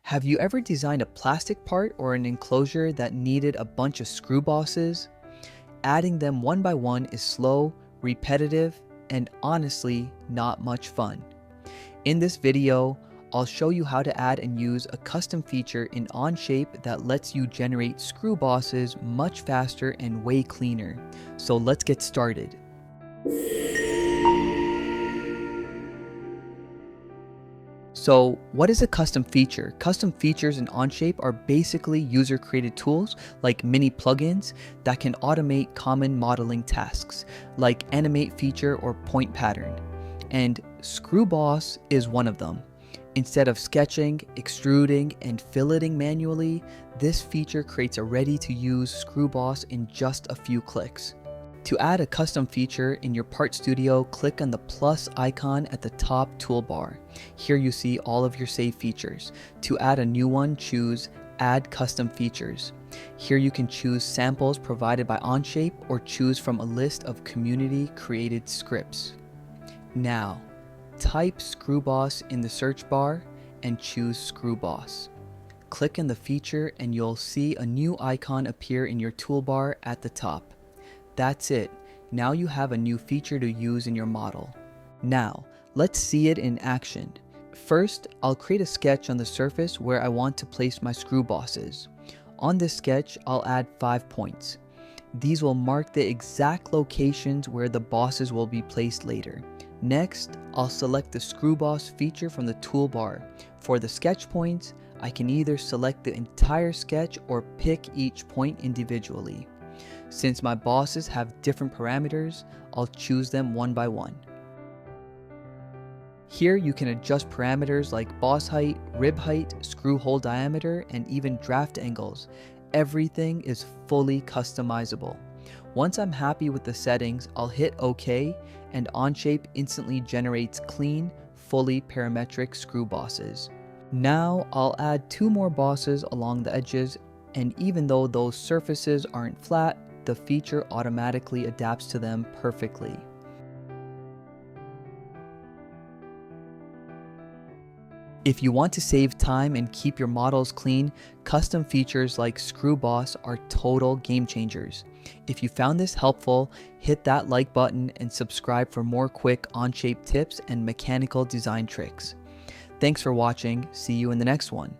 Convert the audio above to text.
Have you ever designed a plastic part or an enclosure that needed a bunch of screw bosses? Adding them one by one is slow, repetitive, and honestly not much fun. In this video, I'll show you how to add and use a custom feature in Onshape that lets you generate screw bosses much faster and way cleaner. So let's get started. So what is a custom feature? Custom features in Onshape are basically user-created tools like mini plugins that can automate common modeling tasks like animate feature or point pattern. And Screw Boss is one of them. Instead of sketching, extruding, and filleting manually, this feature creates a ready-to-use Screw Boss in just a few clicks. To add a custom feature in your Part Studio, click on the plus icon at the top toolbar. Here you see all of your saved features. To add a new one, choose Add Custom Features. Here you can choose samples provided by Onshape or choose from a list of community-created scripts. Now, type Screw Boss in the search bar and choose Screw Boss. Click on the feature and you'll see a new icon appear in your toolbar at the top. That's it. Now you have a new feature to use in your model. Now, let's see it in action. First, I'll create a sketch on the surface where I want to place my screw bosses. On this sketch, I'll add 5 points. These will mark the exact locations where the bosses will be placed later. Next, I'll select the Screw Boss feature from the toolbar. For the sketch points, I can either select the entire sketch or pick each point individually. Since my bosses have different parameters, I'll choose them one by one. Here you can adjust parameters like boss height, rib height, screw hole diameter, and even draft angles. Everything is fully customizable. Once I'm happy with the settings, I'll hit OK, and Onshape instantly generates clean, fully parametric screw bosses. Now I'll add 2 more bosses along the edges, and even though those surfaces aren't flat, the feature automatically adapts to them perfectly. If you want to save time and keep your models clean, custom features like Screw Boss are total game changers. If you found this helpful, hit that like button and subscribe for more quick Onshape tips and mechanical design tricks. Thanks for watching. See you in the next one.